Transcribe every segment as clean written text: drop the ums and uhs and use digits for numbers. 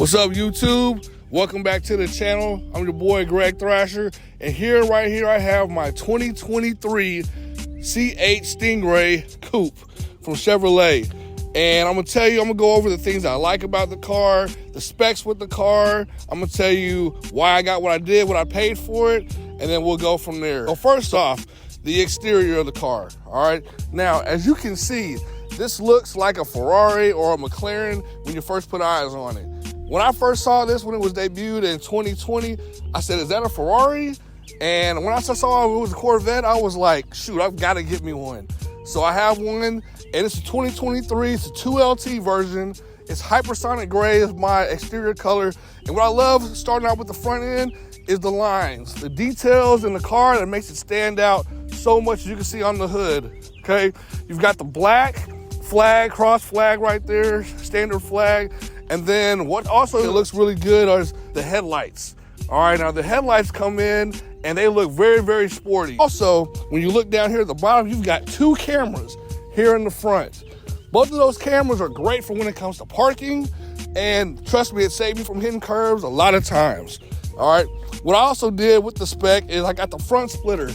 What's up, YouTube? Welcome back to the channel. I'm your boy Greg Thrasher, and right here I have my 2023 C8 Stingray Coupe from Chevrolet. And I'm gonna tell you, I'm gonna go over the things I like about the car, the specs with the car. I'm gonna tell you why I got what I did, what I paid for it, and then we'll go from there. So first off, the exterior of the car, all right? Now, as you can see, this looks like a Ferrari or a McLaren when you first put eyes on it. When I first saw this, when it was debuted in 2020, I said, is that a Ferrari? And when I saw it was a Corvette, I was like, shoot, I've got to get me one. So I have one, and it's a 2023, it's a 2LT version. It's hypersonic gray is my exterior color. And what I love starting out with the front end is the lines, the details in the car that makes it stand out so much, as you can see on the hood, okay? You've got the black flag, cross flag right there, standard flag. And then what also looks really good are the headlights. All right, now the headlights come in and they look very, very sporty. Also, when you look down here at the bottom, you've got two cameras here in the front. Both of those cameras are great for when it comes to parking. And trust me, it saved me from hitting curves a lot of times. All right, what I also did with the spec is I got the front splitter.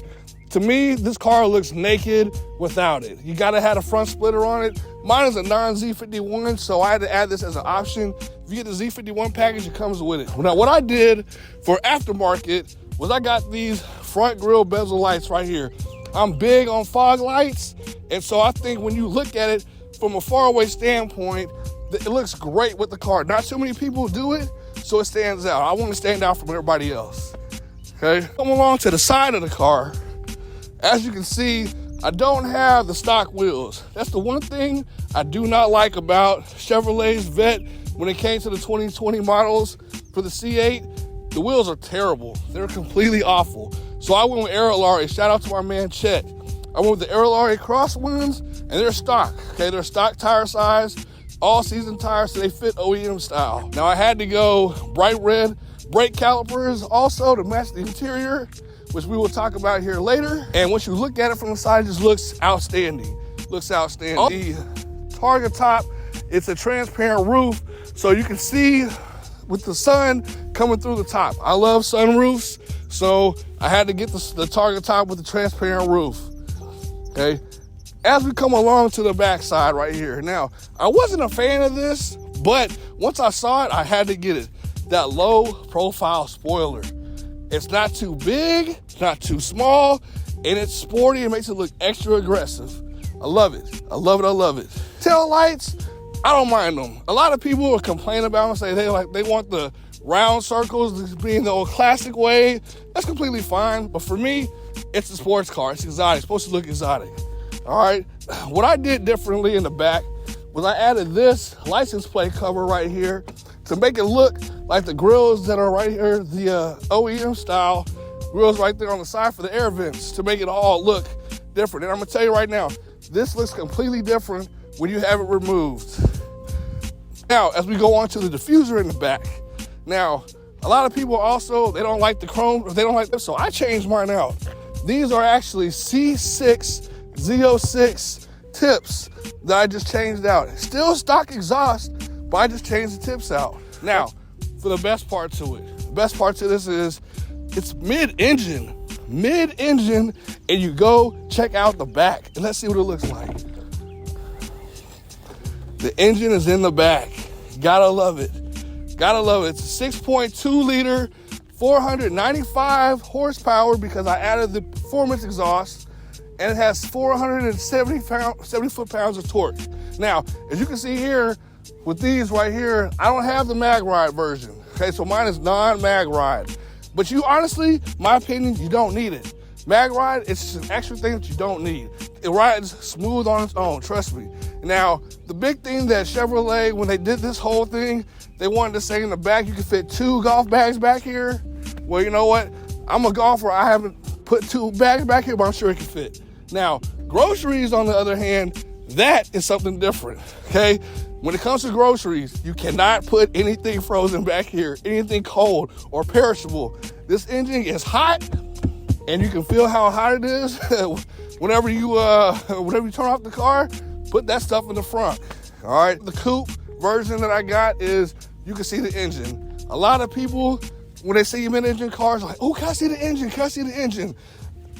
To me, this car looks naked without it. You gotta have a front splitter on it. Mine is a non-Z51, so I had to add this as an option. If you get the Z51 package, it comes with it. Now, what I did for aftermarket was I got these front grille bezel lights right here. I'm big on fog lights, and so I think when you look at it from a faraway standpoint, it looks great with the car. Not too many people do it, so it stands out. I want to stand out from everybody else, okay? Come along to the side of the car. As you can see, I don't have the stock wheels. That's the one thing I do not like about Chevrolet's Vet when it came to the 2020 models for the C8. The wheels are terrible. They're completely awful. So I went with Aerolarri. Shout out to my man Chet. I went with the Aerolarri crosswinds, and they're stock. Okay, they're stock tire size, all season tires, so they fit OEM style. Now I had to go bright red brake calipers also to match the interior, which we will talk about here later. And once you look at it from the side, it just looks outstanding. Looks outstanding. The target top, it's a transparent roof, so you can see with the sun coming through the top. I love sunroofs, so I had to get the target top with the transparent roof, okay? As we come along to the back side right here. Now, I wasn't a fan of this, but once I saw it, I had to get it. That low profile spoiler. It's not too big, it's not too small, and it's sporty. It makes it look extra aggressive. I love it. I love it. I love it. Tail lights, I don't mind them. A lot of people will complain about them and say they want the round circles being the old classic way. That's completely fine. But for me, it's a sports car. It's exotic. It's supposed to look exotic. All right. What I did differently in the back was I added this license plate cover right here to make it look like the grills that are right here, the OEM style grills right there on the side for the air vents, to make it all look different. And I'm gonna tell you right now, this looks completely different when you have it removed. Now, as we go on to the diffuser in the back. Now, a lot of people also, they don't like the chrome, they don't like this, so I changed mine out. These are actually C6 Z06 tips that I just changed out. Still stock exhaust, but I just changed the tips out. Now, for the best part to it. The best part to this is it's mid-engine, and you go check out the back, and let's see what it looks like. The engine is in the back. Gotta love it. Gotta love it. It's a 6.2 liter, 495 horsepower because I added the performance exhaust, and it has 470 foot-pounds of torque. Now, as you can see here, with these right here, I don't have the mag ride version. Okay, so mine is non-mag ride. But you honestly, my opinion, you don't need it. Mag ride, it's just an extra thing that you don't need. It rides smooth on its own, trust me. Now, the big thing that Chevrolet, when they did this whole thing, they wanted to say in the back you could fit 2 golf bags back here. Well, you know what? I'm a golfer. I haven't put 2 bags back here, but I'm sure it can fit. Now, groceries, on the other hand, that is something different, okay? When it comes to groceries, you cannot put anything frozen back here, anything cold or perishable. This engine is hot, and you can feel how hot it is. Whenever you turn off the car, put that stuff in the front. All right, the coupe version that I got is you can see the engine. A lot of people, when they see mid-engine cars, are like, oh, can I see the engine? Can I see the engine?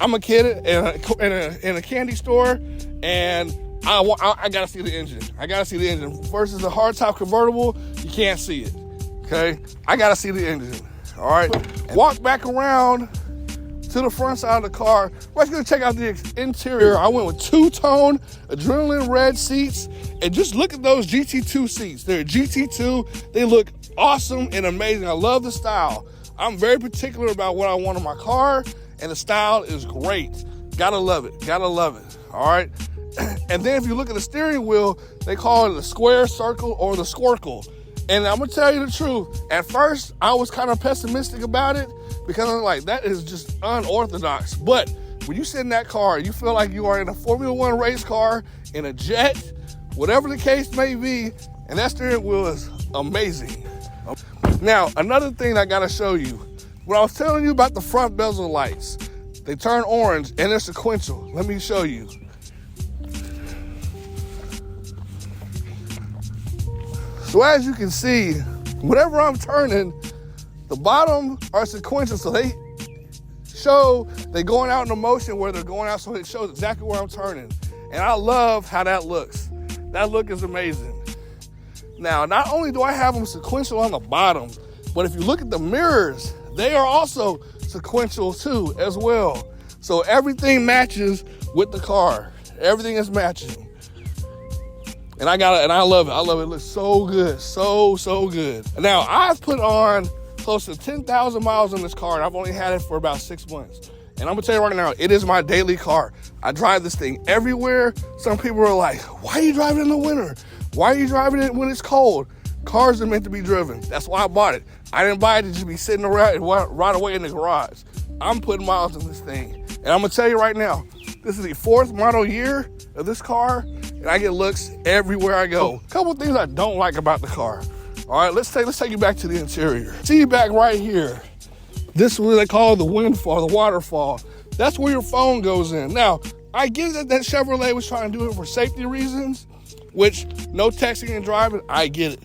I'm a kid in a candy store, and I gotta see the engine. I gotta see the engine. Versus a hardtop convertible, you can't see it. Okay, I gotta see the engine. All right, walk back around to the front side of the car. We're gonna check out the interior. I went with two-tone adrenaline red seats, and just look at those GT2 seats. They're GT2. They look awesome and amazing. I love the style. I'm very particular about what I want in my car, and the style is great. Gotta love it. Gotta love it. All right. And then if you look at the steering wheel, they call it the square, circle, or the squircle. And I'm gonna tell you the truth. At first, I was kind of pessimistic about it because I'm like, that is just unorthodox. But when you sit in that car, you feel like you are in a Formula One race car, in a jet, whatever the case may be, and that steering wheel is amazing. Now, another thing I gotta show you. When I was telling you about the front bezel lights, they turn orange and they're sequential. Let me show you. So as you can see, whenever I'm turning, the bottom are sequential, so they going out in a motion where they're going out, so it shows exactly where I'm turning. And I love how that looks. That look is amazing. Now, not only do I have them sequential on the bottom, but if you look at the mirrors, they are also sequential too, as well. So everything matches with the car. Everything is matching. And I love it. I love it. It looks so good. So good. Now, I've put on close to 10,000 miles on this car, and I've only had it for about 6 months. And I'm gonna tell you right now, it is my daily car. I drive this thing everywhere. Some people are like, why are you driving in the winter? Why are you driving it when it's cold? Cars are meant to be driven. That's why I bought it. I didn't buy it to just be sitting around right away in the garage. I'm putting miles in this thing. And I'm gonna tell you right now, this is the 4th model year of this car, and I get looks everywhere I go. A couple things I don't like about the car. All right, let's take you back to the interior. See you back right here. This is what they call the windfall, the waterfall. That's where your phone goes in. Now, I get that Chevrolet was trying to do it for safety reasons, which no texting and driving, I get it.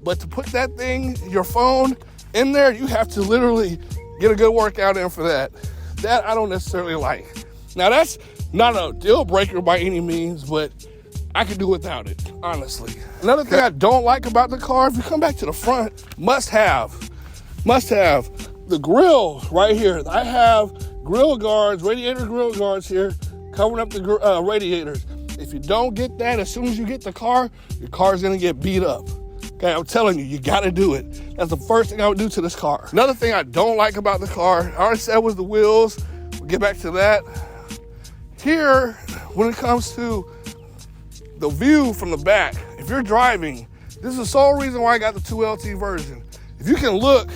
But to put that thing, your phone, in there, you have to literally get a good workout in for that. That I don't necessarily like. Now, that's not a deal breaker by any means, but I could do without it, honestly. Another thing I don't like about the car, if you come back to the front, must have the grill right here. I have grill guards, radiator grill guards here, covering up the radiators. If you don't get that, as soon as you get the car, your car's gonna get beat up. Okay, I'm telling you, you gotta do it. That's the first thing I would do to this car. Another thing I don't like about the car, I already said, was the wheels. We'll get back to that. Here, when it comes to the view from the back, if you're driving, this is the sole reason why I got the 2LT version. If you can look,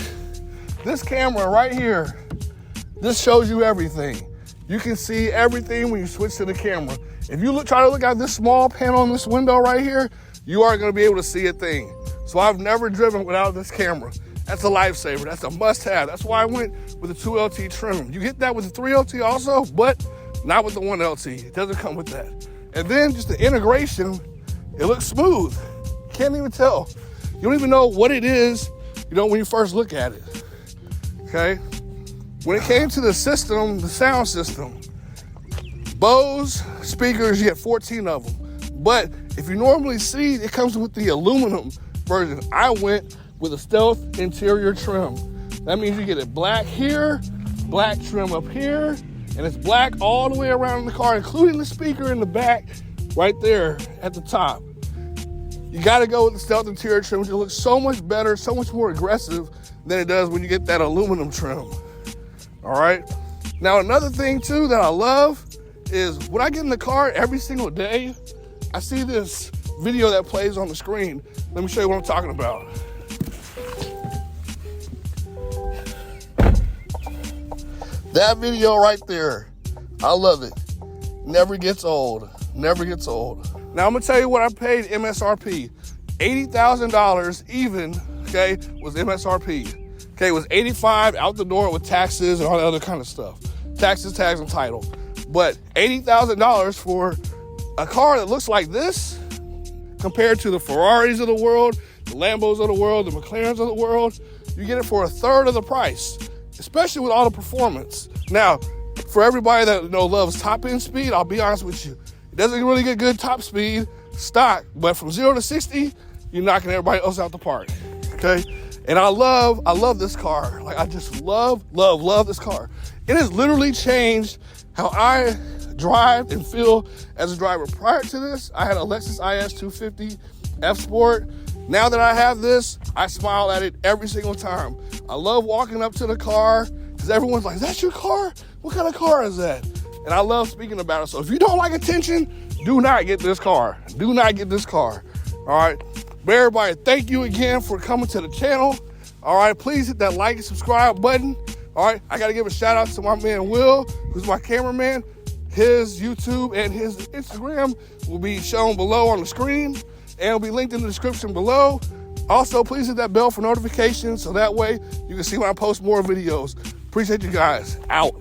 this camera right here, this shows you everything. You can see everything when you switch to the camera. If you try to look out this small panel in this window right here, you aren't gonna be able to see a thing. So I've never driven without this camera. That's a lifesaver, that's a must-have. That's why I went with the 2LT trim. You get that with the 3LT also, but not with the 1LT. It doesn't come with that. And then just the integration, it looks smooth. Can't even tell. You don't even know what it is, when you first look at it, okay? When it came to the system, the sound system, Bose speakers, you get 14 of them. But if you normally see, it comes with the aluminum version. I went with a stealth interior trim. That means you get it black here, black trim up here, and it's black all the way around the car, including the speaker in the back right there at the top. You gotta go with the stealth interior trim, which looks so much better, so much more aggressive than it does when you get that aluminum trim. All right? Now, another thing too that I love is when I get in the car every single day, I see this video that plays on the screen. Let me show you what I'm talking about. That video right there, I love it. Never gets old, never gets old. Now I'm gonna tell you what I paid MSRP. $80,000 even, okay, was MSRP. Okay, it was $85,000 out the door with taxes and all that other kind of stuff. Taxes, tags, and title. But $80,000 for a car that looks like this, compared to the Ferraris of the world, the Lambos of the world, the McLarens of the world. You get it for a third of the price, especially with all the performance. Now, for everybody that loves top end speed, I'll be honest with you, it doesn't really get good top speed stock, but from 0 to 60, you're knocking everybody else out the park. Okay, and I love this car. Like, I just love this car. It has literally changed how I drive and feel as a driver. Prior to this, I had a Lexus IS 250 F Sport. Now that I have this, I smile at it every single time. I love walking up to the car because everyone's like, "That's your car? What kind of car is that?" And I love speaking about it. So if you don't like attention, do not get this car. Do not get this car. All right. But everybody, thank you again for coming to the channel. All right. Please hit that like and subscribe button. All right. I got to give a shout out to my man, Will, who's my cameraman. His YouTube and his Instagram will be shown below on the screen and will be linked in the description below. Also, please hit that bell for notifications so that way you can see when I post more videos. Appreciate you guys. Out.